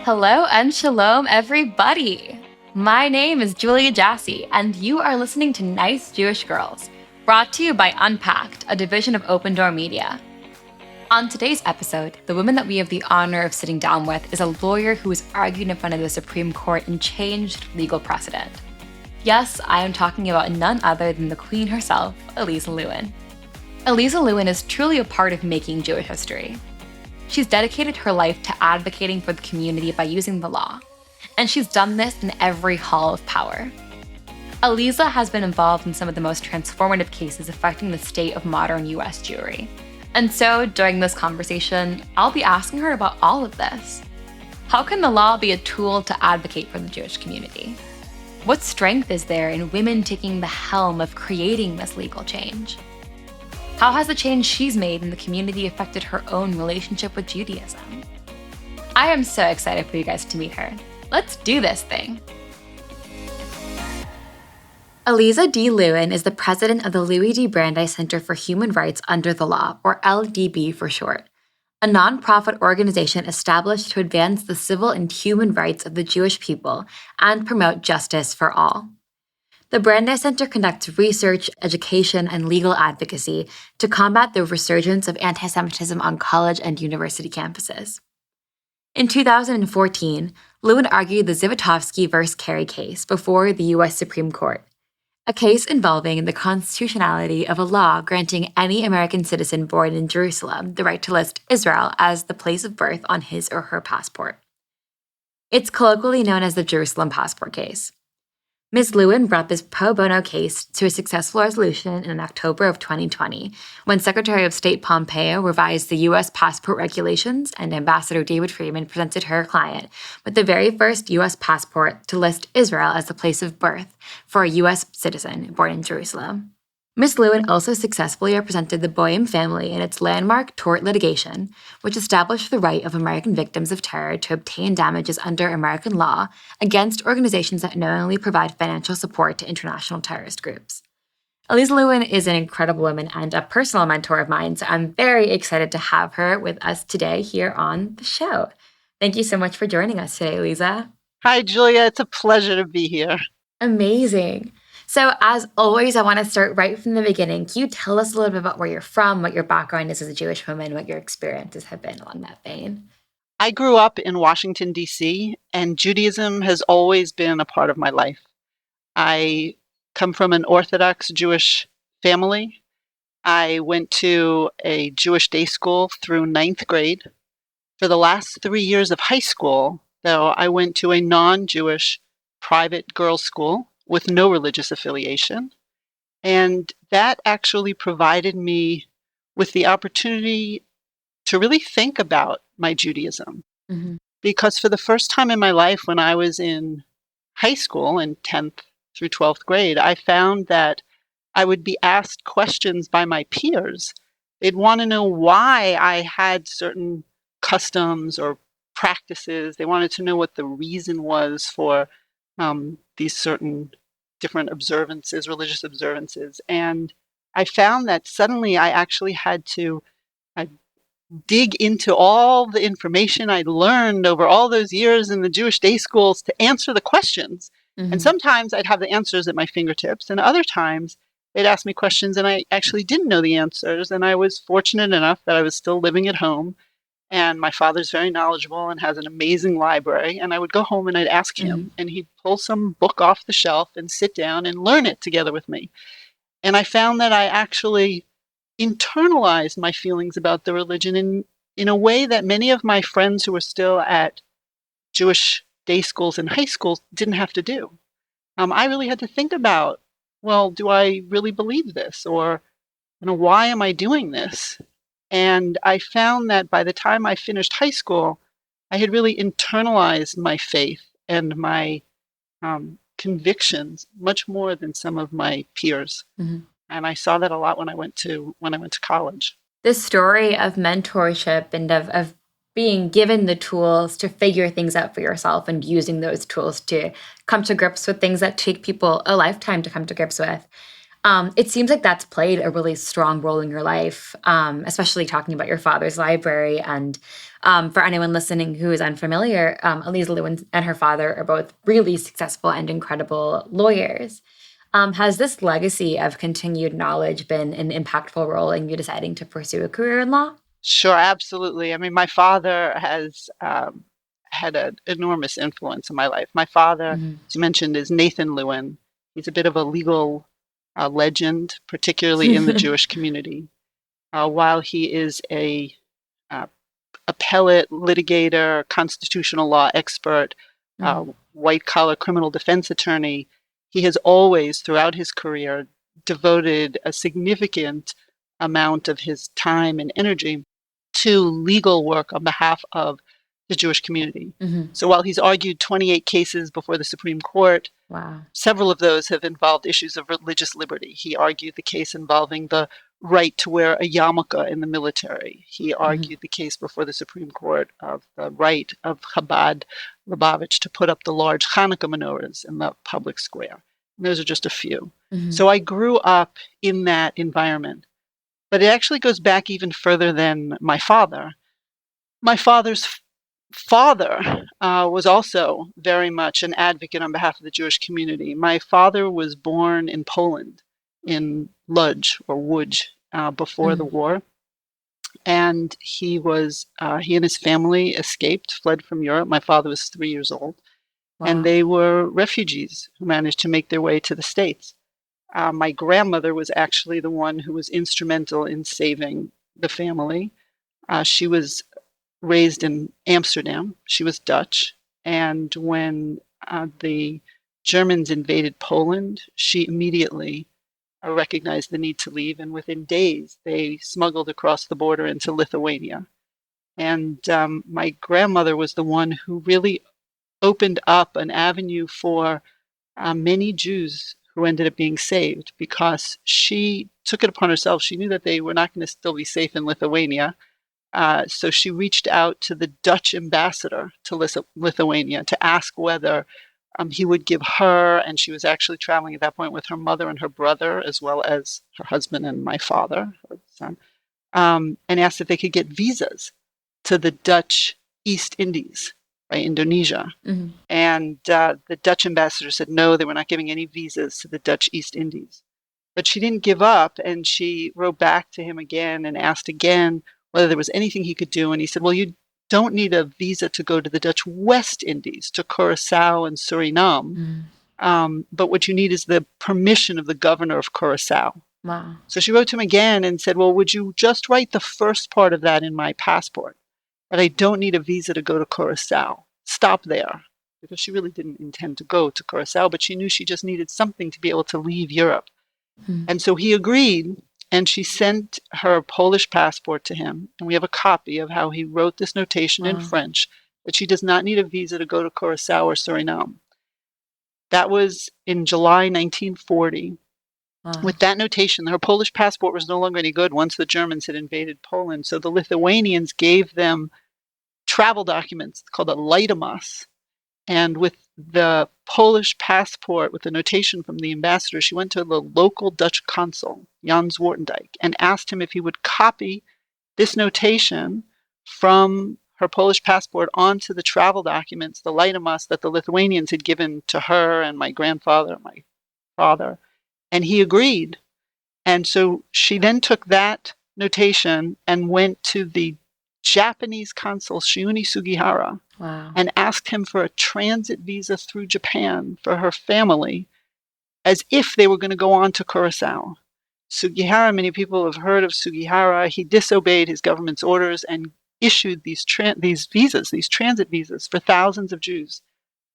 Hello and shalom, everybody. My name is Julia Jassy, and you are listening to Nice Jewish Girls, brought to you by Unpacked, a division of Open Door Media. On today's episode, the woman that we have the honor of sitting down with is a lawyer who has argued in front of the Supreme Court and changed legal precedent. Yes, I am talking about none other than the queen herself, Alyza Lewin. Alyza Lewin is truly a part of making Jewish history. She's dedicated her life to advocating for the community by using the law, and she's done this in every hall of power. Alyza has been involved in some of the most transformative cases affecting the state of modern US Jewry. And so, during this conversation, I'll be asking her about all of this. How can the law be a tool to advocate for the Jewish community? What strength is there in women taking the helm of creating this legal change? How has the change she's made in the community affected her own relationship with Judaism? I am so excited for you guys to meet her. Let's do this thing. Alyza D. Lewin is the president of the Louis D. Brandeis Center for Human Rights Under the Law, or LDB for short, a nonprofit organization established to advance the civil and human rights of the Jewish people and promote justice for all. The Brandeis Center conducts research, education, and legal advocacy to combat the resurgence of antisemitism on college and university campuses. In 2014, Lewin argued the Zivotofsky v. Carey case before the U.S. Supreme Court, a case involving the constitutionality of a law granting any American citizen born in Jerusalem the right to list Israel as the place of birth on his or her passport. It's colloquially known as the Jerusalem passport case. Ms. Lewin brought this pro bono case to a successful resolution in October of 2020, when Secretary of State Pompeo revised the U.S. passport regulations and Ambassador David Friedman presented her client with the very first U.S. passport to list Israel as the place of birth for a U.S. citizen born in Jerusalem. Ms. Lewin also successfully represented the Boyum family in its landmark tort litigation, which established the right of American victims of terror to obtain damages under American law against organizations that knowingly provide financial support to international terrorist groups. Alyza Lewin is an incredible woman and a personal mentor of mine, so I'm very excited to have her with us today here on the show. Thank you so much for joining us today, Alyza. Hi, Julia. It's a pleasure to be here. Amazing. So as always, I want to start right from the beginning. Can you tell us a little bit about where you're from, what your background is as a Jewish woman, what your experiences have been along that vein? I grew up in Washington, D.C., and Judaism has always been a part of my life. I come from an Orthodox Jewish family. I went to a Jewish day school through 9th grade. For the last 3 years of high school, though, I went to a non-Jewish private girls' school with no religious affiliation. And that actually provided me with the opportunity to really think about my Judaism. Mm-hmm. Because for the first time in my life, when I was in high school in 10th through 12th grade, I found that I would be asked questions by my peers. They'd want to know why I had certain customs or practices. They wanted to know what the reason was for these certain different observances, religious observances. And I found that suddenly I actually had to dig into all the information I'd learned over all those years in the Jewish day schools to answer the questions. Mm-hmm. And sometimes I'd have the answers at my fingertips, and other times they'd ask me questions and I actually didn't know the answers. And I was fortunate enough that I was still living at home. And my father's very knowledgeable and has an amazing library. And I would go home and I'd ask him, and he'd pull some book off the shelf and sit down and learn it together with me. And I found that I actually internalized my feelings about the religion in a way that many of my friends who were still at Jewish day schools and high schools didn't have to do. I really had to think about, well, do I really believe this? Or, why am I doing this? And I found that by the time I finished high school, I had really internalized my faith and my convictions much more than some of my peers. Mm-hmm. And I saw that a lot when I went to college. This story of mentorship and of being given the tools to figure things out for yourself and using those tools to come to grips with things that take people a lifetime to come to grips with. It seems like that's played a really strong role in your life, especially talking about your father's library and For anyone listening who is unfamiliar, Alyza Lewin and her father are both really successful and incredible lawyers. Has this legacy of continued knowledge been an impactful role in you deciding to pursue a career in law? Sure, absolutely. I mean, my father has had an enormous influence in my life. My father, Hmm. as you mentioned, is Nathan Lewin. He's a bit of a legal legend, particularly in the Jewish community. While he is a uh, appellate litigator, constitutional law expert, Hmm. white collar criminal defense attorney, he has always, throughout his career, devoted a significant amount of his time and energy to legal work on behalf of the Jewish community. Hmm. So while he's argued 28 cases before the Supreme Court, Wow. several of those have involved issues of religious liberty. He argued the case involving the right to wear a yarmulke in the military. He Hmm. argued the case before the Supreme Court of the right of Chabad Lubavitch to put up the large Hanukkah menorahs in the public square. And those are just a few. Hmm. So I grew up in that environment. But it actually goes back even further than my father. My father's father was also very much an advocate on behalf of the Jewish community. My father was born in Poland, in Lodz or Łódź, before the Hmm. war, and he and his family escaped, fled from Europe. My father was 3 years old, and Wow. they were refugees who managed to make their way to the States. My grandmother was actually the one who was instrumental in saving the family. She was raised in Amsterdam. She was Dutch. And when the Germans invaded Poland, she immediately recognized the need to leave. And within days, they smuggled across the border into Lithuania. And my grandmother was the one who really opened up an avenue for many Jews who ended up being saved because she took it upon herself. She knew that they were not going to still be safe in Lithuania. So she reached out to the Dutch ambassador to Lithuania to ask whether he would give her, and she was actually traveling at that point with her mother and her brother, as well as her husband and my father, her son, and asked if they could get visas to the Dutch East Indies, right, Indonesia. Hmm. And the Dutch ambassador said no, they were not giving any visas to the Dutch East Indies. But she didn't give up, and she wrote back to him again and asked again whether there was anything he could do. And he said, well, you don't need a visa to go to the Dutch West Indies, to Curacao and Suriname. Hmm. But what you need is the permission of the governor of Curacao. Wow. So she wrote to him again and said, well, would you just write the first part of that in my passport? That I don't need a visa to go to Curacao. Stop there. Because she really didn't intend to go to Curacao, but she knew she just needed something to be able to leave Europe. Hmm. And so he agreed, and she sent her Polish passport to him. And we have a copy of how he wrote this notation in Wow. French that she does not need a visa to go to Curacao or Suriname. That was in July 1940. Wow. With that notation, her Polish passport was no longer any good once the Germans had invaded Poland. So the Lithuanians gave them travel documents called a leitimas. And with the Polish passport, with the notation from the ambassador, she went to the local Dutch consul, Jan Zwartendijk, and asked him if he would copy this notation from her Polish passport onto the travel documents, the leitimas that the Lithuanians had given to her and my grandfather and my father. And he agreed. And so she then took that notation and went to the Japanese consul, Shiuni Sugihara, Wow. and asked him for a transit visa through Japan for her family as if they were going to go on to Curacao. Sugihara, many people have heard of Sugihara. He disobeyed his government's orders and issued these visas, these transit visas for thousands of Jews.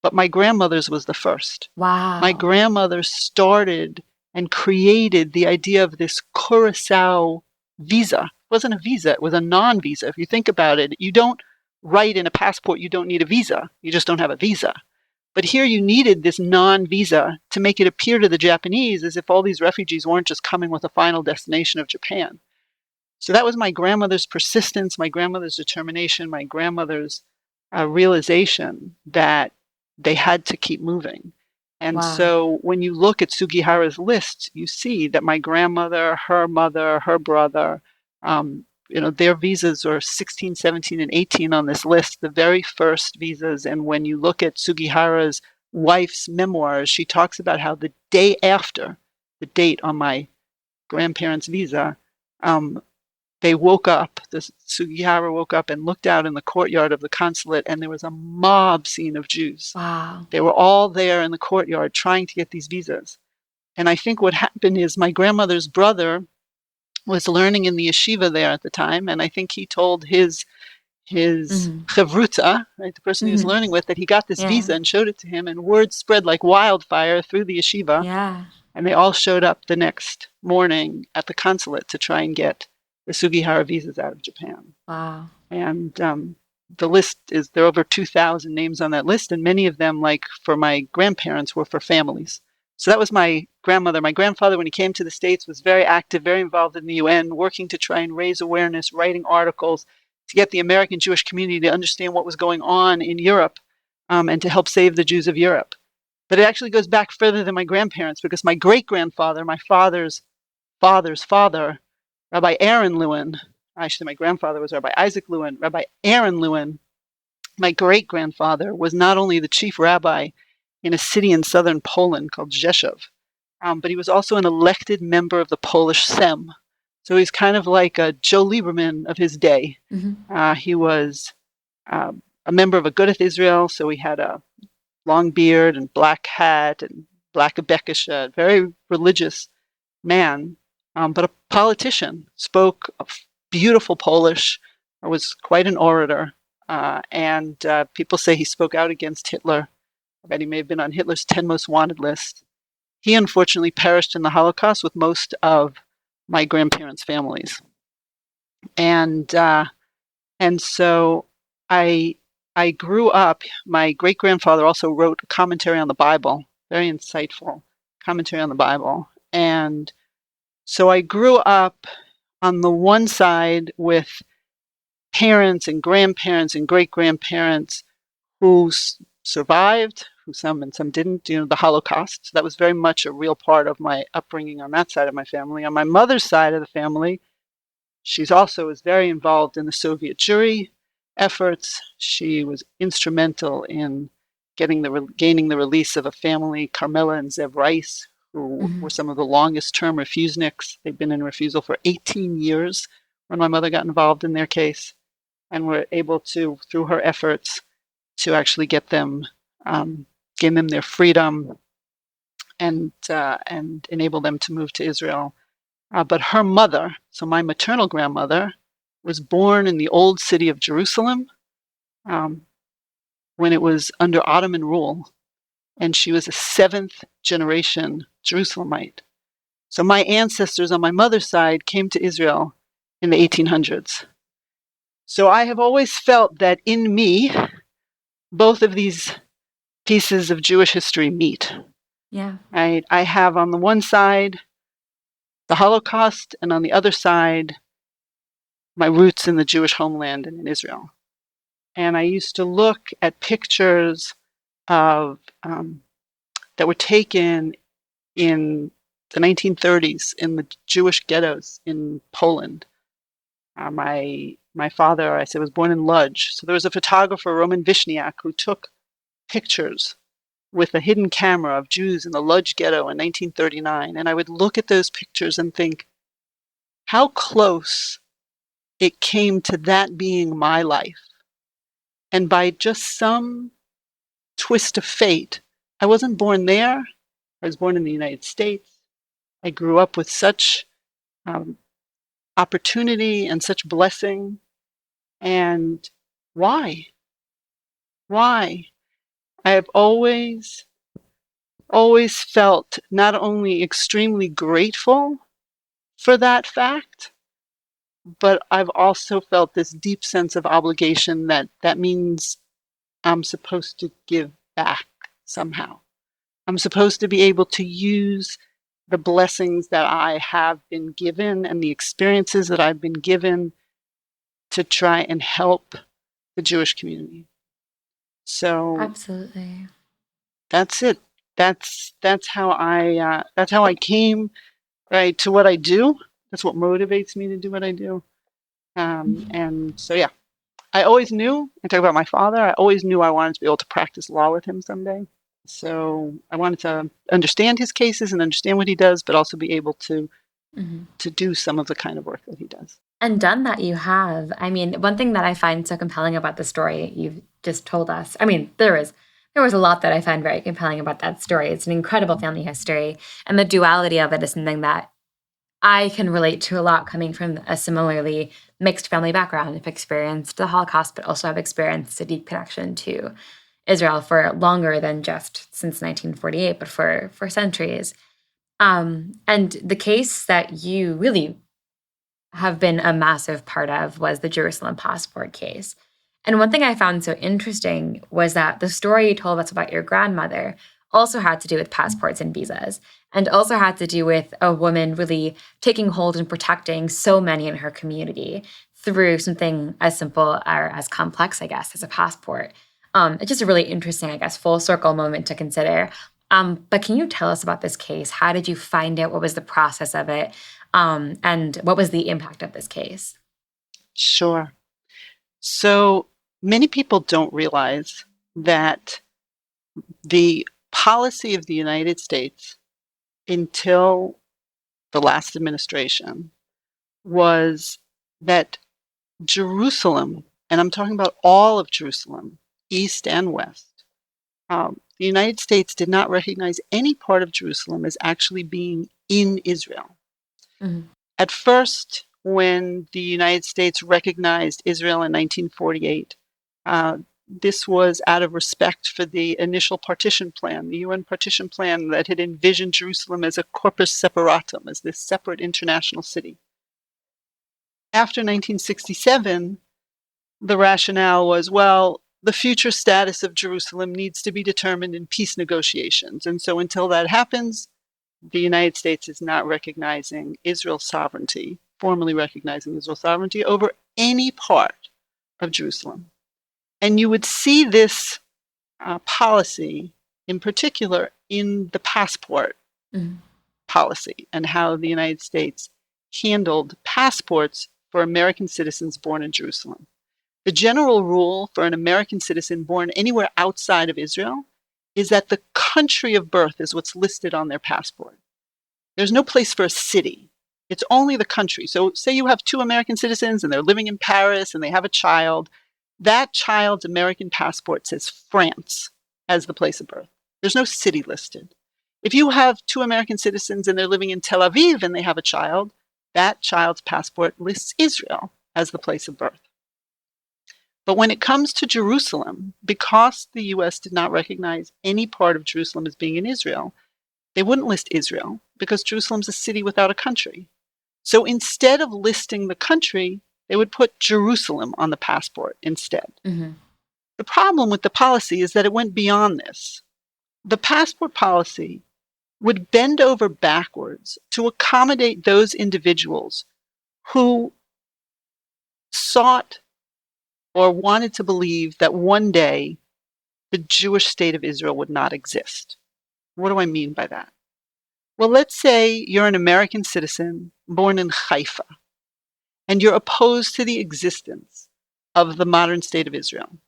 But my grandmother's was the first. My Wow. grandmother started and created the idea of this Curacao visa. It wasn't a visa, it was a non-visa. If you think about it, you don't write in a passport you don't need a visa. You just don't have a visa. But here you needed this non-visa to make it appear to the Japanese as if all these refugees weren't just coming with a final destination of Japan. So that was my grandmother's persistence, my grandmother's determination, my grandmother's realization that they had to keep moving. And Wow. so when you look at Sugihara's list, you see that my grandmother, her mother, her brother, their visas are 16, 17, and 18 on this list, the very first visas. And when you look at Sugihara's wife's memoirs, she talks about how the day after the date on my grandparents' visa, they woke up, the Sugihara woke up and looked out in the courtyard of the consulate, and there was a mob scene of Jews. Wow. They were all there in the courtyard trying to get these visas. And I think what happened is my grandmother's brother was learning in the yeshiva there at the time, and I think he told his chavruta, right, the person he was learning with, that he got this visa and showed it to him, and word spread like wildfire through the yeshiva. Yeah. And they all showed up the next morning at the consulate to try and get the Sugihara visas out of Japan. Wow. And the list is, there are over 2,000 names on that list, and many of them, like for my grandparents, were for families. So that was my grandmother. My grandfather, when he came to the States, was very active, very involved in the UN, working to try and raise awareness, writing articles to get the American Jewish community to understand what was going on in Europe, and to help save the Jews of Europe. But it actually goes back further than my grandparents, because my great-grandfather, my father's father's father, Rabbi Aaron Lewin, actually my grandfather was Rabbi Isaac Lewin, Rabbi Aaron Lewin, my great-grandfather, was not only the chief rabbi in a city in southern Poland called Rzeszów, but he was also an elected member of the Polish Sejm. So he's kind of like a Joe Lieberman of his day. He was a member of Agudath Israel, so he had a long beard and black hat and black abekisha, very religious man, but a politician, spoke beautiful Polish, was quite an orator, and people say he spoke out against Hitler. I bet he may have been on Hitler's 10 most wanted list. He unfortunately perished in the Holocaust with most of my grandparents' families. And so I grew up, my great-grandfather also wrote a commentary on the Bible, very insightful commentary on the Bible. And so I grew up on the one side with parents and grandparents and great-grandparents who survived, who some and some didn't, the Holocaust. So that was very much a real part of my upbringing on that side of my family. On my mother's side of the family, she's also was very involved in the Soviet Jewry efforts. She was instrumental in gaining the release of a family, Carmela and Zev Rice, who were some of the longest-term refuseniks. They'd been in refusal for 18 years when my mother got involved in their case, and were able to, through her efforts, to actually get them, gain them their freedom, and enable them to move to Israel. But her mother, so my maternal grandmother, was born in the old city of Jerusalem when it was under Ottoman rule, and she was a 7th generation Jerusalemite. So my ancestors on my mother's side came to Israel in the 1800s. So I have always felt that in me, both of these pieces of Jewish history meet. Yeah. I have on the one side the Holocaust, and on the other side, my roots in the Jewish homeland and in Israel. And I used to look at pictures of that were taken in the 1930s in the Jewish ghettos in Poland. My father, I said, was born in Lodz. So there was a photographer, Roman Vishniak, who took pictures with a hidden camera of Jews in the Lodz ghetto in 1939. And I would look at those pictures and think how close it came to that being my life. And by just some twist of fate, I wasn't born there. I was born in the United States. I grew up with such opportunity and such blessing. And why? Why? I have always felt not only extremely grateful for that fact, but I've also felt this deep sense of obligation that means I'm supposed to give back somehow. I'm supposed to be able to use the blessings that I have been given and the experiences that I've been given to try and help the Jewish community. So Absolutely. that's it. That's how I came right to what I do. That's what motivates me to do what I do. And so, yeah, I always knew, I talk about my father, I always knew I wanted to be able to practice law with him someday. So I wanted to understand his cases and understand what he does, but also be able to do some of the kind of work that he does. And done that you have. I mean, one thing that I find so compelling about the story you've just told us, I mean, there was a lot that I find very compelling about that story. It's an incredible family history, and the duality of it is something that I can relate to a lot coming from a similarly mixed family background. I've experienced the Holocaust, but also have experienced a deep connection to Israel for longer than just since 1948, but for centuries. And the case that you really have been a massive part of was the Jerusalem passport case. And one thing I found so interesting was that the story you told us about your grandmother also had to do with passports and visas, and also had to do with a woman really taking hold and protecting so many in her community through something as simple or as complex, I guess, as a passport. It's just a really interesting, I guess, full circle moment to consider. But can you tell us about this case? How did you find it? What was the process of it? And what was the impact of this case? Sure. So many people don't realize that the policy of the United States until the last administration was that Jerusalem, and I'm talking about all of Jerusalem, east and west, the United States did not recognize any part of Jerusalem as actually being in Israel. Mhm. At first, when the United States recognized Israel in 1948, this was out of respect for the initial partition plan, the UN partition plan that had envisioned Jerusalem as a corpus separatum, as this separate international city. After 1967, the rationale was, well, the future status of Jerusalem needs to be determined in peace negotiations. And so until that happens, the United States is not recognizing Israel's sovereignty, formally recognizing Israel's sovereignty over any part of Jerusalem. And you would see this policy in particular in the passport Mhm. policy and how the United States handled passports for American citizens born in Jerusalem. The general rule for an American citizen born anywhere outside of Israel is that the country of birth is what's listed on their passport. There's no place for a city. It's only the country. So say you have two American citizens and they're living in Paris and they have a child. That child's American passport says France as the place of birth. There's no city listed. If you have two American citizens and they're living in Tel Aviv and they have a child, that child's passport lists Israel as the place of birth. But when it comes to Jerusalem, because the US did not recognize any part of Jerusalem as being in Israel, they wouldn't list Israel because Jerusalem's a city without a country. So instead of listing the country, they would put Jerusalem on the passport instead. Mhm. The problem with the policy is that it went beyond this. The passport policy would bend over backwards to accommodate those individuals who sought or wanted to believe that one day the Jewish state of Israel would not exist. What do I mean by that? Well, let's say you're an American citizen born in Haifa, and you're opposed to the existence of the modern state of Israel.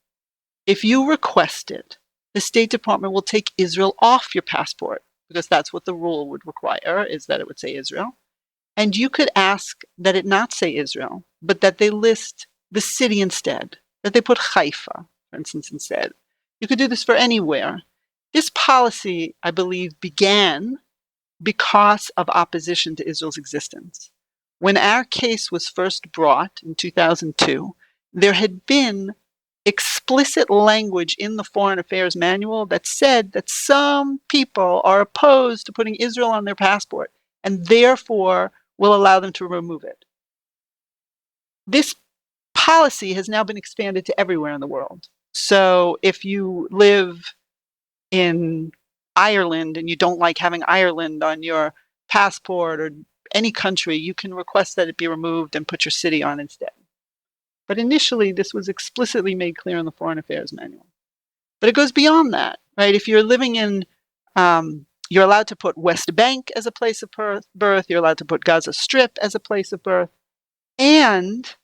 If you request it, the State Department will take Israel off your passport because that's what the rule would require, is that it would say Israel. And you could ask that it not say Israel, but that they list the city instead, that they put Haifa, for instance, instead. You could do this for anywhere. This policy, I believe, began because of opposition to Israel's existence. When our case was first brought in 2002, there had been explicit language in the Foreign Affairs Manual that said that some people are opposed to putting Israel on their passport and therefore will allow them to remove it. This policy has now been expanded to everywhere in the world. So if you live in Ireland and you don't like having Ireland on your passport or any country, you can request that it be removed and put your city on instead. But initially, this was explicitly made clear in the Foreign Affairs Manual. But it goes beyond that, right? If you're living in, you're allowed to put West Bank as a place of birth, you're allowed to put Gaza Strip as a place of birth, and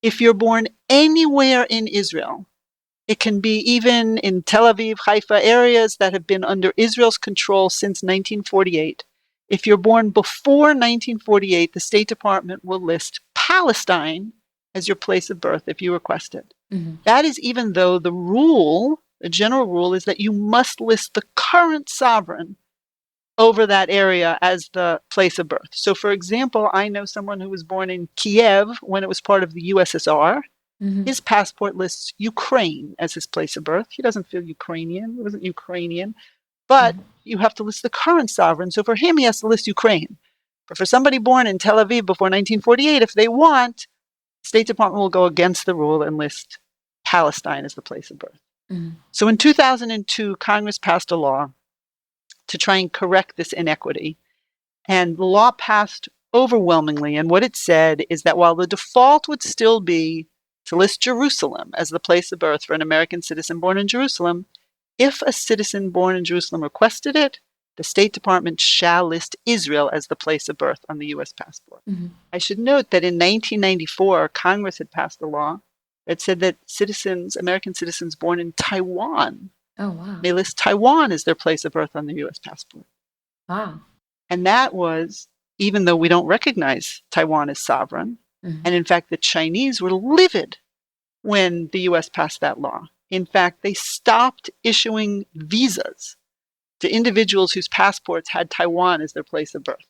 if you're born anywhere in Israel, it can be even in Tel Aviv, Haifa, areas that have been under Israel's control since 1948. If you're born before 1948, the State Department will list Palestine as your place of birth if you request it. Mm-hmm. That is even though the general rule is that you must list the current sovereign over that area as the place of birth. So, for example, I know someone who was born in Kiev when it was part of the USSR. Mm-hmm. His passport lists Ukraine as his place of birth. He doesn't feel Ukrainian. He wasn't Ukrainian. But you have to list the current sovereign. So for him, he has to list Ukraine. But for somebody born in Tel Aviv before 1948, if they want, the State Department will go against the rule and list Palestine as the place of birth. Mm-hmm. So in 2002, Congress passed a law to try and correct this inequity. And the law passed overwhelmingly. And what it said is that while the default would still be to list Jerusalem as the place of birth for an American citizen born in Jerusalem, if a citizen born in Jerusalem requested it, the State Department shall list Israel as the place of birth on the U.S. passport. Mm-hmm. I should note that in 1994, Congress had passed a law that said that American citizens born in Taiwan, Oh, wow. may list Taiwan as their place of birth on the U.S. passport. Wow. And that was, even though we don't recognize Taiwan as sovereign, Mm-hmm. and in fact, the Chinese were livid when the U.S. passed that law. In fact, they stopped issuing visas to individuals whose passports had Taiwan as their place of birth.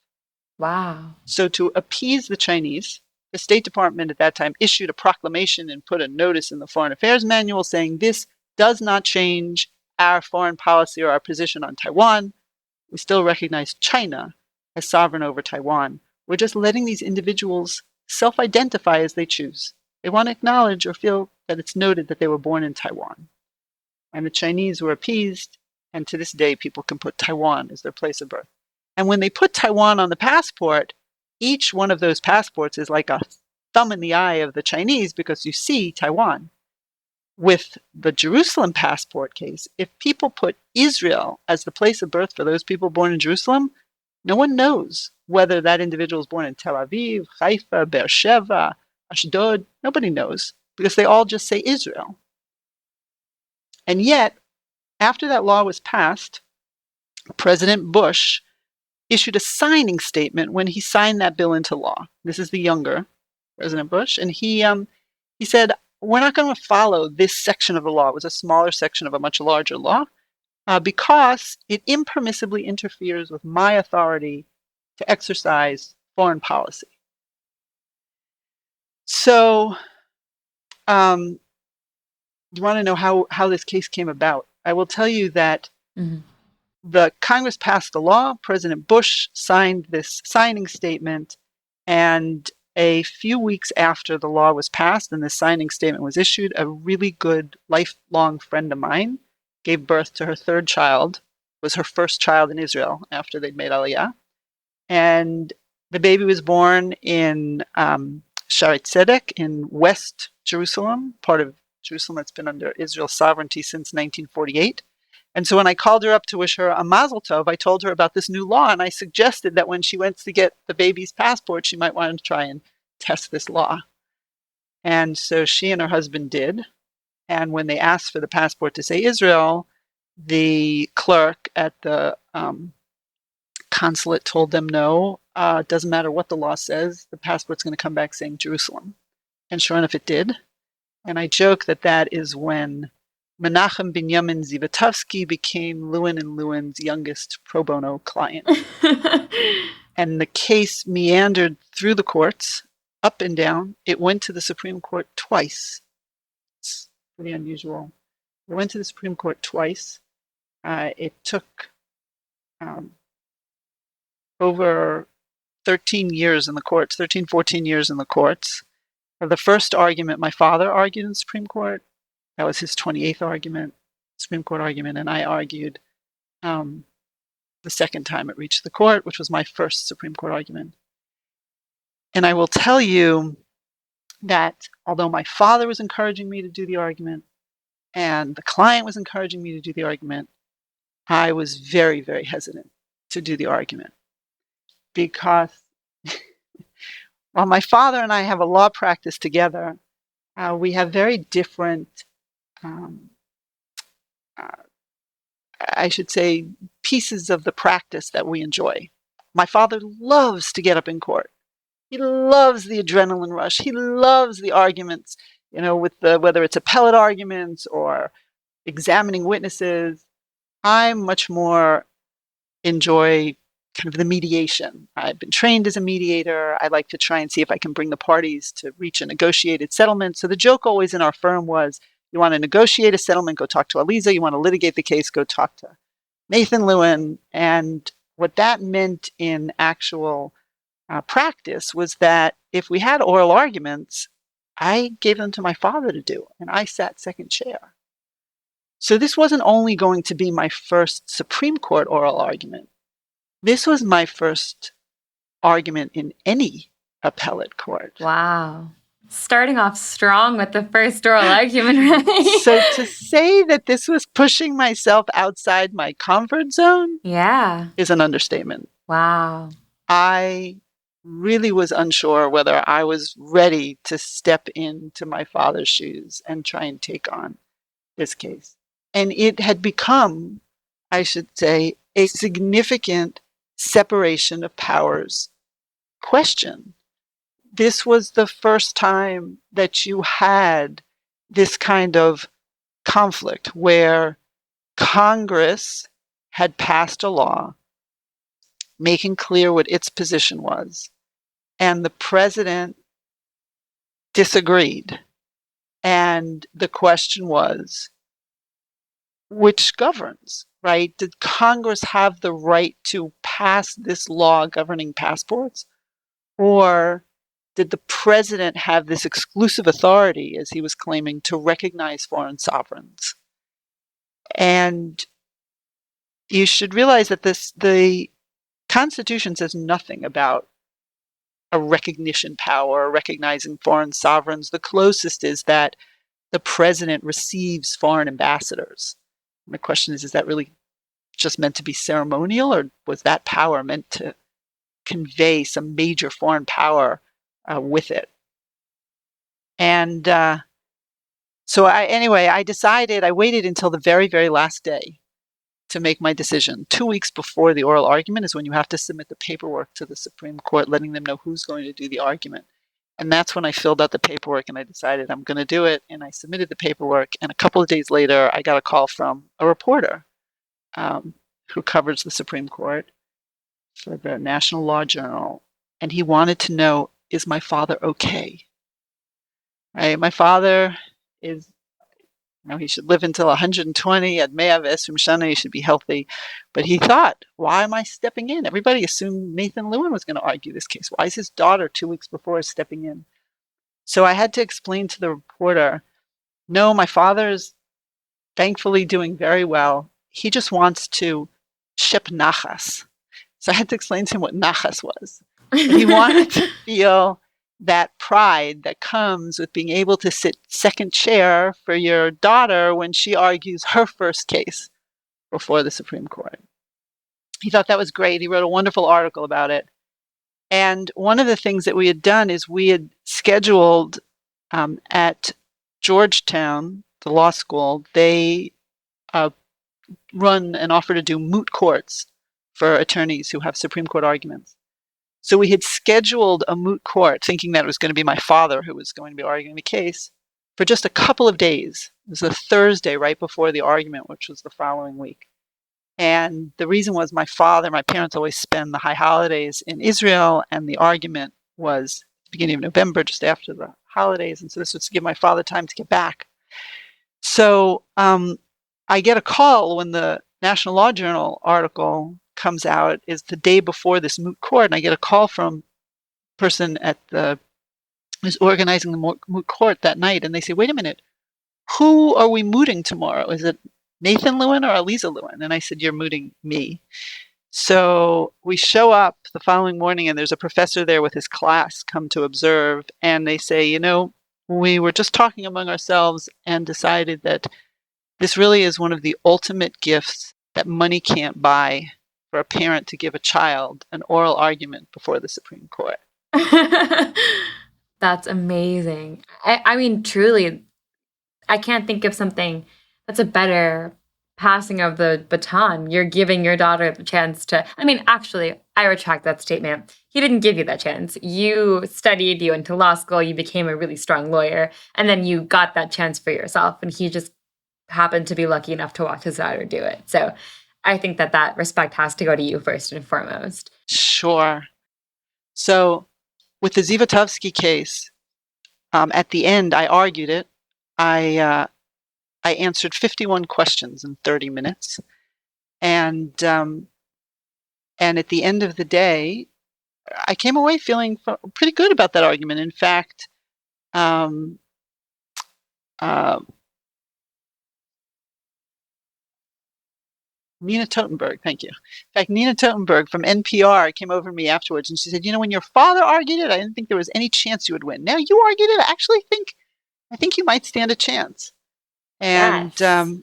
Wow. So to appease the Chinese, the State Department at that time issued a proclamation and put a notice in the Foreign Affairs Manual saying this does not change our foreign policy or our position on Taiwan. We still recognize China as sovereign over Taiwan. We're just letting these individuals self-identify as they choose. They want to acknowledge or feel that it's noted that they were born in Taiwan. And the Chinese were appeased, and to this day, people can put Taiwan as their place of birth. And when they put Taiwan on the passport, each one of those passports is like a thumb in the eye of the Chinese because you see Taiwan. With the Jerusalem passport case, if people put Israel as the place of birth for those people born in Jerusalem, no one knows whether that individual is born in Tel Aviv, Haifa, Beersheba, Ashdod. Nobody knows because they all just say Israel. And yet, after that law was passed, President Bush issued a signing statement when he signed that bill into law. This is the younger President Bush. And he said, we're not going to follow this section of the law. It was a smaller section of a much larger law because it impermissibly interferes with my authority to exercise foreign policy. So you want to know how this case came about? I will tell you that the Congress passed the law. President Bush signed this signing statement, and a few weeks after the law was passed and the signing statement was issued, a really good lifelong friend of mine gave birth to her third child. It was her first child in Israel after they'd made Aliyah. And the baby was born in Shaare Zedek in West Jerusalem, part of Jerusalem that's been under Israel's sovereignty since 1948. And so when I called her up to wish her a mazel tov, I told her about this new law, and I suggested that when she went to get the baby's passport, she might want to try and test this law. And so she and her husband did. And when they asked for the passport to say Israel, the clerk at the consulate told them no, it doesn't matter what the law says, the passport's going to come back saying Jerusalem. And sure enough, it did. And I joke that that is when Menachem Binyamin Zivotofsky became Lewin and Lewin's youngest pro bono client. And the case meandered through the courts, up and down. It went to the Supreme Court twice. It's pretty unusual. It went to the Supreme Court twice. It took over 13 years in the courts, 14 years in the courts. For the first argument, my father argued in the Supreme Court. That was his 28th argument, Supreme Court argument, and I argued the second time it reached the court, which was my first Supreme Court argument. And I will tell you that although my father was encouraging me to do the argument and the client was encouraging me to do the argument, I was very, very hesitant to do the argument because while my father and I have a law practice together, We have very different, um, uh, I should say, pieces of the practice that we enjoy. My father loves to get up in court. He loves the adrenaline rush. He loves the arguments, with whether it's appellate arguments or examining witnesses. I much more enjoy kind of the mediation. I've been trained as a mediator. I like to try and see if I can bring the parties to reach a negotiated settlement. So the joke always in our firm was, you want to negotiate a settlement, go talk to Alyza. You want to litigate the case, go talk to Nathan Lewin. And what that meant in actual practice was that if we had oral arguments, I gave them to my father to do, and I sat second chair. So this wasn't only going to be my first Supreme Court oral argument. This was my first argument in any appellate court. Wow. Starting off strong with the first oral argument, right? So to say that this was pushing myself outside my comfort zone is an understatement. Wow. I really was unsure whether I was ready to step into my father's shoes and try and take on this case. And it had become, I should say, a significant separation of powers question. This was the first time that you had this kind of conflict where Congress had passed a law making clear what its position was, and the president disagreed. And the question was, which governs, right? Did Congress have the right to pass this law governing passports? Or did the president have this exclusive authority, as he was claiming, to recognize foreign sovereigns? And you should realize that the Constitution says nothing about a recognition power, recognizing foreign sovereigns. The closest is that the president receives foreign ambassadors. And the question is that really just meant to be ceremonial, or was that power meant to convey some major foreign power with it? And so I decided, I waited until the very, very last day to make my decision. 2 weeks before the oral argument is when you have to submit the paperwork to the Supreme Court, letting them know who's going to do the argument. And that's when I filled out the paperwork and I decided I'm going to do it. And I submitted the paperwork. And a couple of days later, I got a call from a reporter who covers the Supreme Court for the National Law Journal. And he wanted to know, is my father okay? Right? My father is, he should live until 120. Ad mea v'esrim shana, he should be healthy. But he thought, why am I stepping in? Everybody assumed Nathan Lewin was going to argue this case. Why is his daughter 2 weeks before stepping in? So I had to explain to the reporter, no, my father is thankfully doing very well. He just wants to ship nachas. So I had to explain to him what nachas was. He wanted to feel that pride that comes with being able to sit second chair for your daughter when she argues her first case before the Supreme Court. He thought that was great. He wrote a wonderful article about it. And one of the things that we had done is we had scheduled at Georgetown, the law school, they run and offer to do moot courts for attorneys who have Supreme Court arguments. So we had scheduled a moot court, thinking that it was going to be my father who was going to be arguing the case, for just a couple of days. It was a Thursday right before the argument, which was the following week. And the reason was my parents always spend the high holidays in Israel, and the argument was at the beginning of November, just after the holidays. And so this was to give my father time to get back. So I get a call when the National Law Journal article comes out, is the day before this moot court, and I get a call from a person who's organizing the moot court that night, and they say, wait a minute, who are we mooting tomorrow? Is it Nathan Lewin or Alyza Lewin? And I said, you're mooting me. So we show up the following morning, and there's a professor there with his class come to observe, and they say, we were just talking among ourselves and decided that this really is one of the ultimate gifts that money can't buy, for a parent to give a child an oral argument before the Supreme Court. That's amazing. I mean, truly, I can't think of something that's a better passing of the baton. You're giving your daughter the chance to, I mean, actually, I retract that statement. He didn't give you that chance. You studied, you went to law school, you became a really strong lawyer, and then you got that chance for yourself. And he just happened to be lucky enough to watch his daughter do it. So I think that that respect has to go to you first and foremost. Sure. So with the Zivotofsky case, at the end, I argued it. I answered 51 questions in 30 minutes, and at the end of the day, I came away feeling pretty good about that argument. In fact, um, uh, Nina Totenberg, thank you. In fact, Nina Totenberg from NPR came over to me afterwards, and she said, "You know, when your father argued it, I didn't think there was any chance you would win. Now you argued it, I think you might stand a chance." And Yes.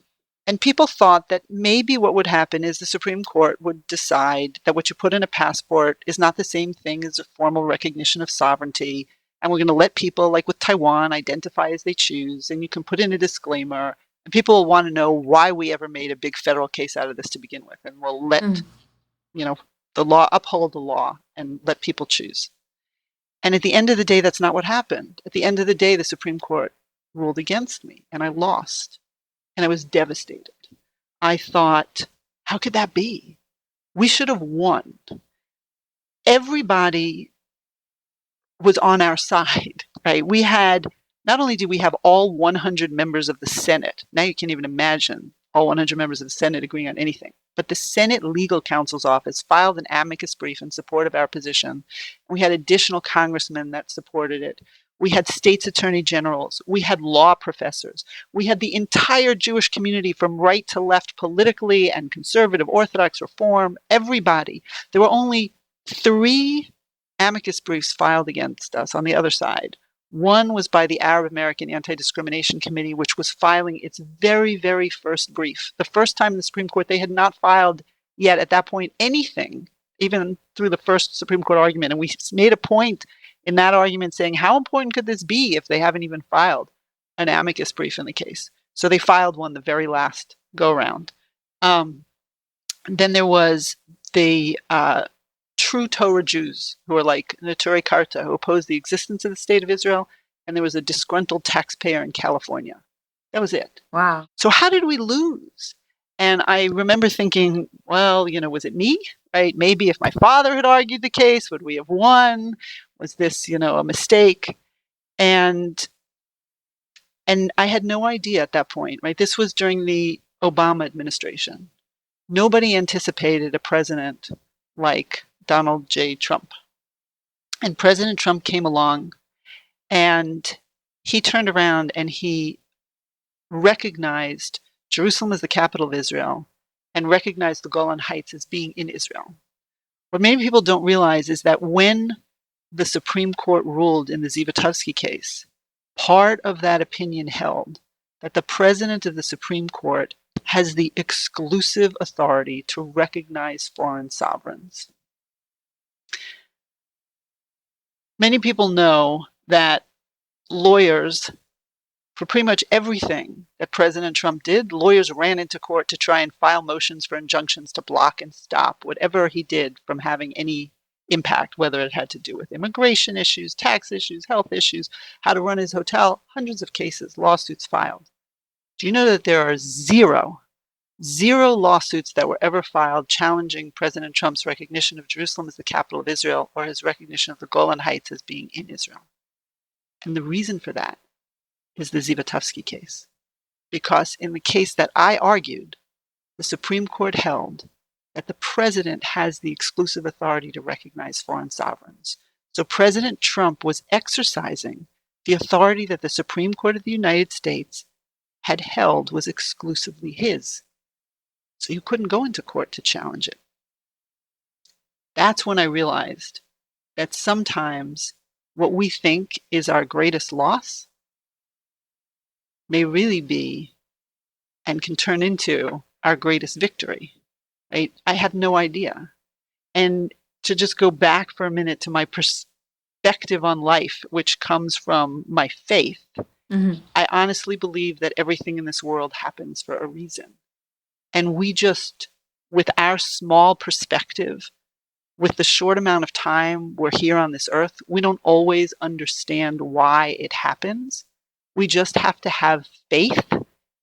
and people thought that maybe what would happen is the Supreme Court would decide that what you put in a passport is not the same thing as a formal recognition of sovereignty, and we're going to let people, like with Taiwan, identify as they choose, and you can put in a disclaimer, and people will want to know why we ever made a big federal case out of this to begin with, and we'll let, Mm. you know, the law uphold the law and let people choose. And at the end of the day, that's not what happened. At the end of the day, the Supreme Court ruled against me, and I lost. And I was devastated. I thought, how could that be? We should have won. Everybody was on our side, right? We had, not only did we have all 100 members of the Senate, now you can't even imagine all 100 members of the Senate agreeing on anything, but the Senate Legal Counsel's Office filed an amicus brief in support of our position. We had additional congressmen that supported it. We had states attorney generals. We had law professors. We had the entire Jewish community from right to left politically and conservative, Orthodox, Reform, everybody. There were only 3 amicus briefs filed against us on the other side. One was by the Arab American Anti-Discrimination Committee, which was filing its very, very first brief. The first time in the Supreme Court, they had not filed yet at that point anything, even through the first Supreme Court argument. And we made a point in that argument saying, how important could this be if they haven't even filed an amicus brief in the case? So they filed one the very last go round. Then there was the true Torah Jews who were like Neturei Karta, who opposed the existence of the state of Israel, and there was a disgruntled taxpayer in California. That was it. Wow. So how did we lose? And I remember thinking, well, was it me? Right? Maybe if my father had argued the case, would we have won? Was this, a mistake? And I had no idea at that point, right? This was during the Obama administration. Nobody anticipated a president like Donald J. Trump. And President Trump came along and he turned around and he recognized Jerusalem as the capital of Israel and recognized the Golan Heights as being in Israel. What many people don't realize is that when the Supreme Court ruled in the Zivotofsky case, part of that opinion held that the president of the Supreme Court has the exclusive authority to recognize foreign sovereigns. Many people know that lawyers, for pretty much everything that President Trump did, lawyers ran into court to try and file motions for injunctions to block and stop whatever he did from having any impact, whether it had to do with immigration issues, tax issues, health issues, how to run his hotel, hundreds of cases, lawsuits filed. Do you know that there are zero lawsuits that were ever filed challenging President Trump's recognition of Jerusalem as the capital of Israel or his recognition of the Golan Heights as being in Israel? And the reason for that is the Zivotofsky case. Because in the case that I argued, the Supreme Court held that the president has the exclusive authority to recognize foreign sovereigns. So President Trump was exercising the authority that the Supreme Court of the United States had held was exclusively his. So you couldn't go into court to challenge it. That's when I realized that sometimes what we think is our greatest loss may really be and can turn into our greatest victory. Right? I had no idea. And to just go back for a minute to my perspective on life, which comes from my faith, I honestly believe that everything in this world happens for a reason. And we just, with our small perspective, with the short amount of time we're here on this earth, we don't always understand why it happens. We just have to have faith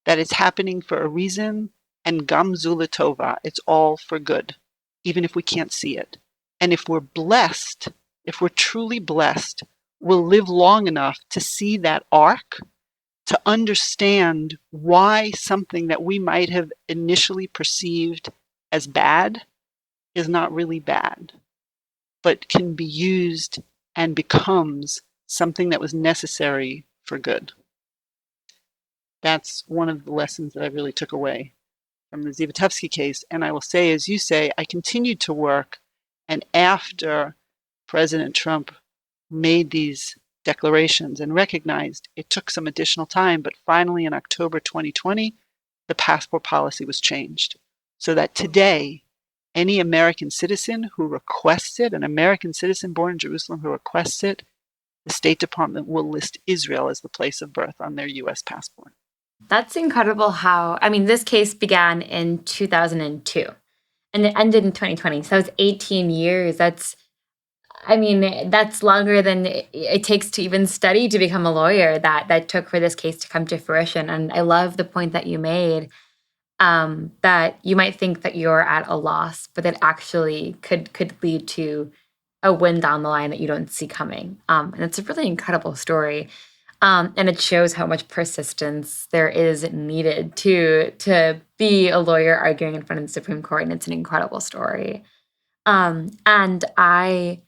that it's happening for a reason, and gam zu l'tova, it's all for good, even if we can't see it. And if we're blessed, if we're truly blessed, we'll live long enough to see that arc, to understand why something that we might have initially perceived as bad is not really bad, but can be used and becomes something that was necessary for good. That's one of the lessons that I really took away from the Zivotofsky case. And I will say, as you say, I continued to work. And after President Trump made these declarations and recognized, it took some additional time, but finally in October 2020, the passport policy was changed so that today, any American citizen who requests it, an American citizen born in Jerusalem who requests it, the State Department will list Israel as the place of birth on their U.S. passport. That's incredible how, I mean, this case began in 2002 and it ended in 2020. So it's 18 years. That's longer than it takes to even study to become a lawyer that took for this case to come to fruition. And I love the point that you made, that you might think that you're at a loss, but that actually could lead to a win down the line that you don't see coming. And it's a really incredible story. And it shows how much persistence there is needed to be a lawyer arguing in front of the Supreme Court. And it's an incredible story. And I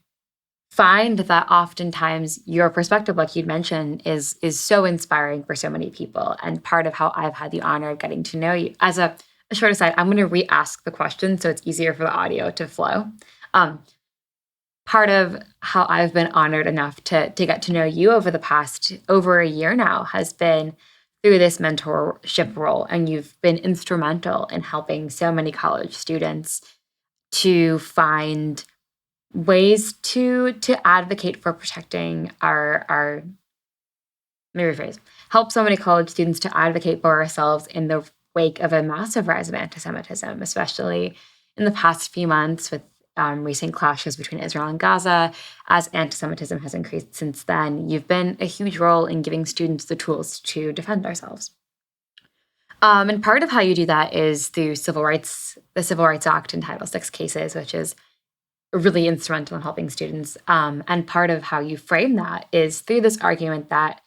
find that oftentimes your perspective, like you'd mentioned, is so inspiring for so many people. And part of how I've had the honor of getting to know you. As a short aside, I'm going to re-ask the question so it's easier for the audio to flow. Part of how I've been honored enough to get to know you over a year now has been through this mentorship role. And you've been instrumental in helping so many college students to find ways to advocate for protecting our let me rephrase, help so many college students to advocate for ourselves in the wake of a massive rise of antisemitism, especially in the past few months with recent clashes between Israel and Gaza. As antisemitism has increased since then, you've been a huge role in giving students the tools to defend ourselves. And part of how you do that is through the Civil Rights Act and Title VI cases, which is really instrumental in helping students. And part of how you frame that is through this argument that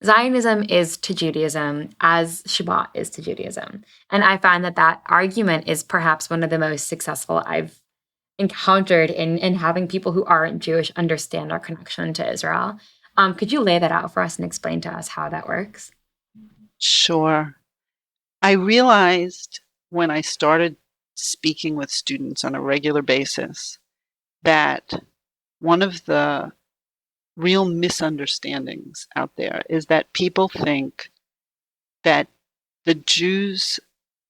Zionism is to Judaism as Shabbat is to Judaism. And I find that argument is perhaps one of the most successful I've encountered in having people who aren't Jewish understand our connection to Israel. Could you lay that out for us and explain to us how that works? Sure. I realized when I started speaking with students on a regular basis that one of the real misunderstandings out there is that people think that the Jews'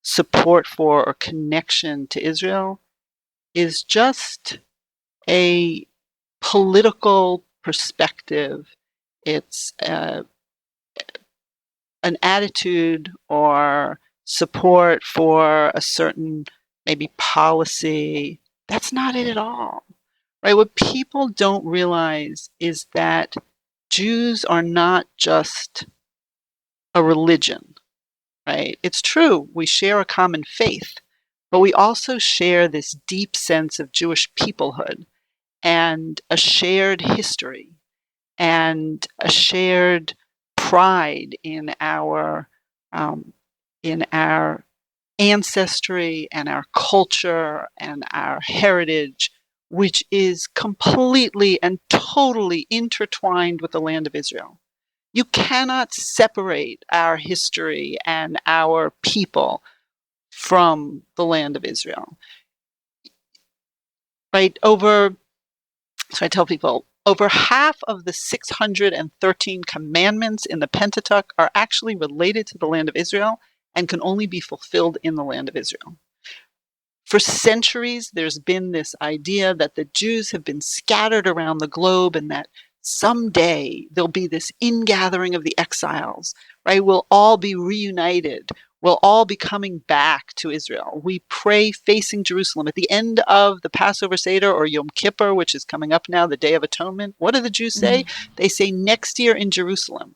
support for or connection to Israel is just a political perspective. It's an attitude or support for a certain maybe policy. That's not it at all. Right? What people don't realize is that Jews are not just a religion, right? It's true, we share a common faith, but we also share this deep sense of Jewish peoplehood and a shared history and a shared pride in our ancestry and our culture and our heritage, which is completely and totally intertwined with the land of Israel. You cannot separate our history and our people from the land of Israel. Right? So I tell people, over half of the 613 commandments in the Pentateuch are actually related to the land of Israel and can only be fulfilled in the land of Israel. For centuries, there's been this idea that the Jews have been scattered around the globe and that someday there'll be this ingathering of the exiles, right? We'll all be reunited. We'll all be coming back to Israel. We pray facing Jerusalem. At the end of the Passover Seder or Yom Kippur, which is coming up now, the Day of Atonement, what do the Jews say? They say next year in Jerusalem.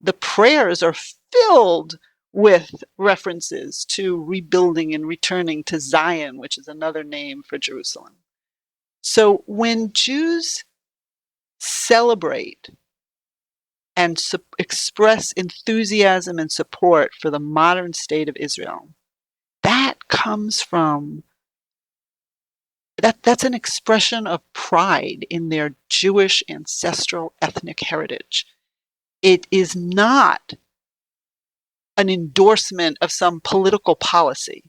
The prayers are filled with references to rebuilding and returning to Zion, which is another name for Jerusalem. So when Jews celebrate and express enthusiasm and support for the modern state of Israel, that comes from that's an expression of pride in their Jewish ancestral ethnic heritage. It is not an endorsement of some political policy,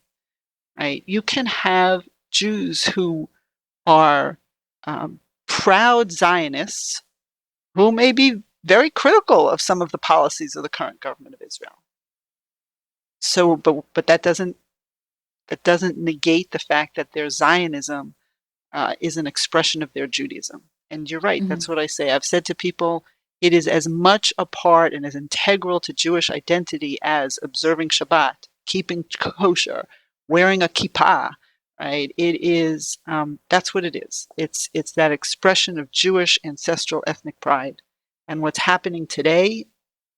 right? You can have Jews who are proud Zionists who may be very critical of some of the policies of the current government of Israel. So, but that doesn't negate the fact that their Zionism is an expression of their Judaism. And you're right, that's what I say. I've said to people, it is as much a part and as integral to Jewish identity as observing Shabbat, keeping kosher, wearing a kippah, right? It is, that's what it is. It's that expression of Jewish ancestral ethnic pride. And what's happening today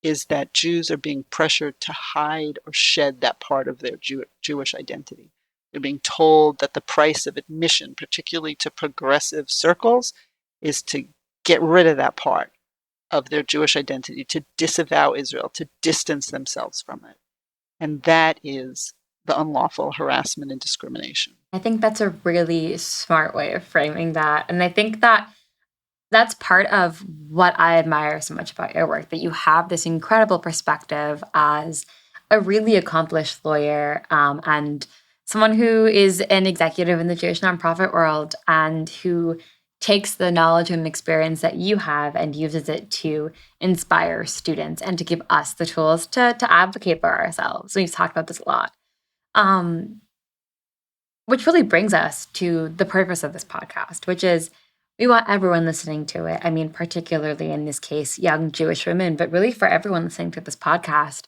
is that Jews are being pressured to hide or shed that part of their Jewish identity. They're being told that the price of admission, particularly to progressive circles, is to get rid of that part of their Jewish identity, to disavow Israel, to distance themselves from it. And that is the unlawful harassment and discrimination. I think that's a really smart way of framing that. And I think that that's part of what I admire so much about your work, that you have this incredible perspective as a really accomplished lawyer and someone who is an executive in the Jewish nonprofit world and who takes the knowledge and experience that you have and uses it to inspire students and to give us the tools to advocate for ourselves. We've talked about this a lot. Which really brings us to the purpose of this podcast, which is we want everyone listening to it. I mean, particularly in this case, young Jewish women, but really for everyone listening to this podcast,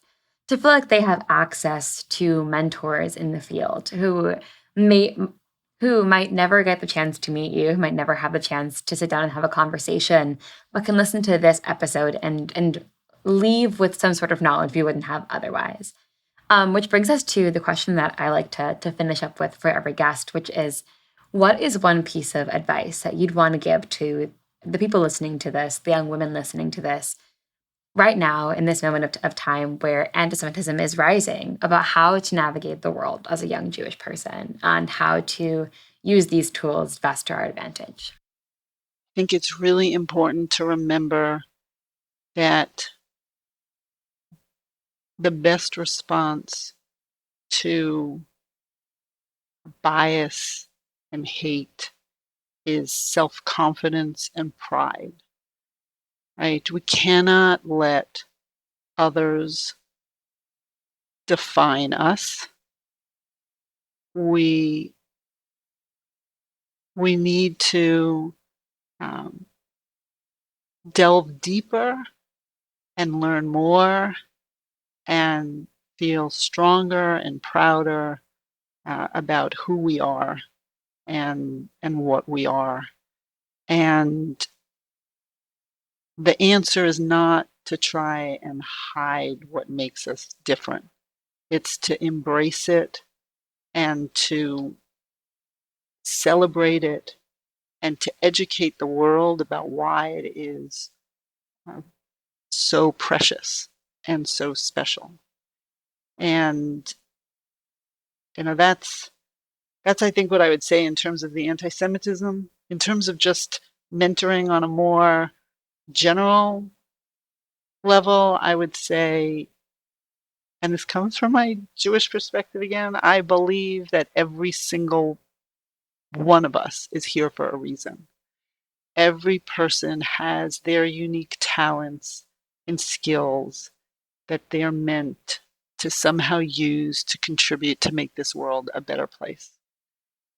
to feel like they have access to mentors in the field who might never get the chance to meet you, who might never have the chance to sit down and have a conversation, but can listen to this episode and leave with some sort of knowledge we wouldn't have otherwise. Which brings us to the question that I like to finish up with for every guest, which is, what is one piece of advice that you'd want to give to the people listening to this, the young women listening to this, right now in this moment of time where antisemitism is rising, about how to navigate the world as a young Jewish person and how to use these tools best to our advantage? I think it's really important to remember that the best response to bias and hate is self-confidence and pride, right? We cannot let others define us. We need to delve deeper and learn more and feel stronger and prouder about who we are and what we are. And the answer is not to try and hide what makes us different. It's to embrace it and to celebrate it and to educate the world about why it is so precious and so special. And that's I think what I would say in terms of the anti-Semitism. In terms of just mentoring on a more general level, I would say, and this comes from my Jewish perspective again, I believe that every single one of us is here for a reason. Every person has their unique talents and skills that they're meant to somehow use to contribute to make this world a better place.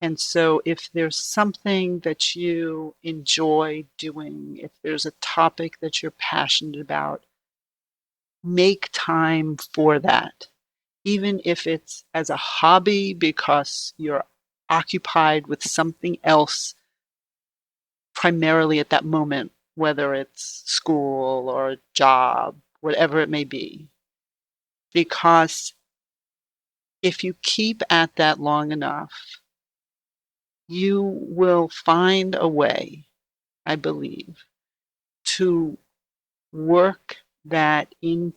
And so if there's something that you enjoy doing, if there's a topic that you're passionate about, make time for that. Even if it's as a hobby because you're occupied with something else primarily at that moment, whether it's school or a job, whatever it may be. Because if you keep at that long enough, you will find a way, I believe, to work that um,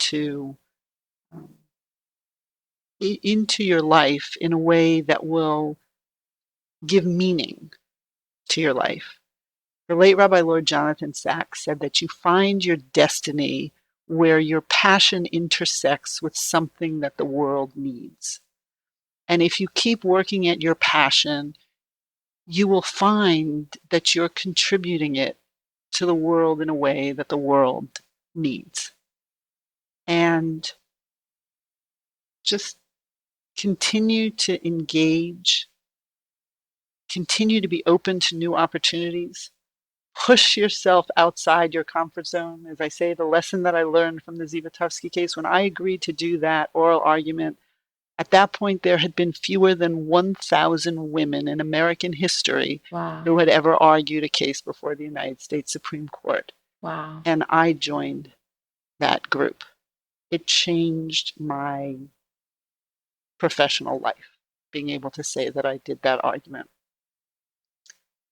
into your life in a way that will give meaning to your life. The late Rabbi Lord Jonathan Sacks said that you find your destiny where your passion intersects with something that the world needs. And if you keep working at your passion, you will find that you're contributing it to the world in a way that the world needs. And just continue to engage, continue to be open to new opportunities, push yourself outside your comfort zone. As I say, the lesson that I learned from the Zivotofsky case, when I agreed to do that oral argument, at that point there had been fewer than 1,000 women in American history Wow. who had ever argued a case before the United States Supreme Court. Wow. And I joined that group. It changed my professional life, being able to say that I did that argument.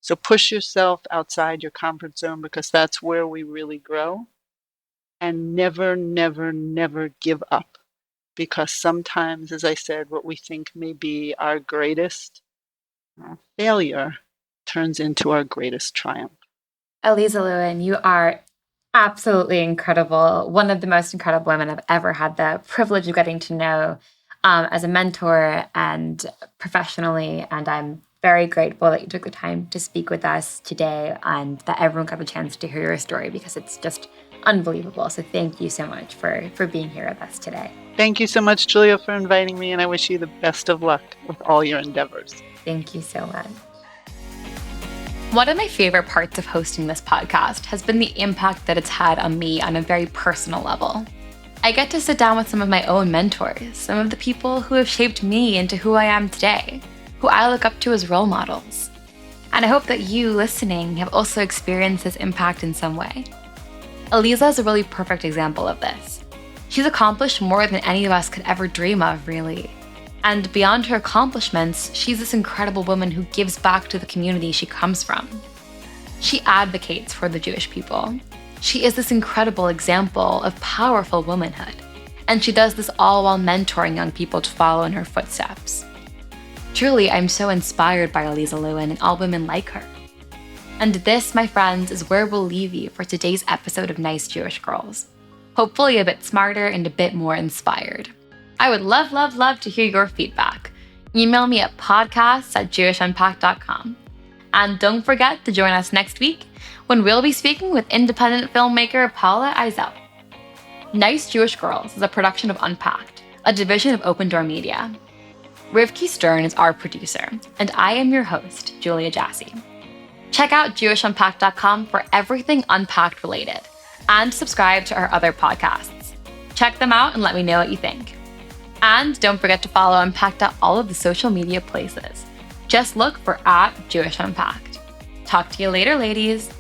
So push yourself outside your comfort zone, because that's where we really grow. And never, never, never give up. Because sometimes, as I said, what we think may be our greatest failure turns into our greatest triumph. Alyza Lewin, you are absolutely incredible. One of the most incredible women I've ever had the privilege of getting to know as a mentor and professionally. And I'm very grateful that you took the time to speak with us today and that everyone got a chance to hear your story, because it's just unbelievable. So thank you so much for being here with us today. Thank you so much, Julia, for inviting me, and I wish you the best of luck with all your endeavors. Thank you so much. One of my favorite parts of hosting this podcast has been the impact that it's had on me on a very personal level. I get to sit down with some of my own mentors, some of the people who have shaped me into who I am today, who I look up to as role models. And I hope that you listening have also experienced this impact in some way. Alyza is a really perfect example of this. She's accomplished more than any of us could ever dream of, really. And beyond her accomplishments, she's this incredible woman who gives back to the community she comes from. She advocates for the Jewish people. She is this incredible example of powerful womanhood. And she does this all while mentoring young people to follow in her footsteps. Truly, I'm so inspired by Alyza Lewin and all women like her. And this, my friends, is where we'll leave you for today's episode of Nice Jewish Girls. Hopefully a bit smarter and a bit more inspired. I would love, love, love to hear your feedback. Email me at podcasts@jewishunpacked.com. And don't forget to join us next week when we'll be speaking with independent filmmaker Paula Eisel. Nice Jewish Girls is a production of Unpacked, a division of Open Door Media. Rivki Stern is our producer, and I am your host, Julia Jassy. Check out JewishUnpacked.com for everything Unpacked related, and subscribe to our other podcasts. Check them out and let me know what you think. And don't forget to follow Unpacked at all of the social media places. Just look for @JewishUnpacked. Talk to you later, ladies.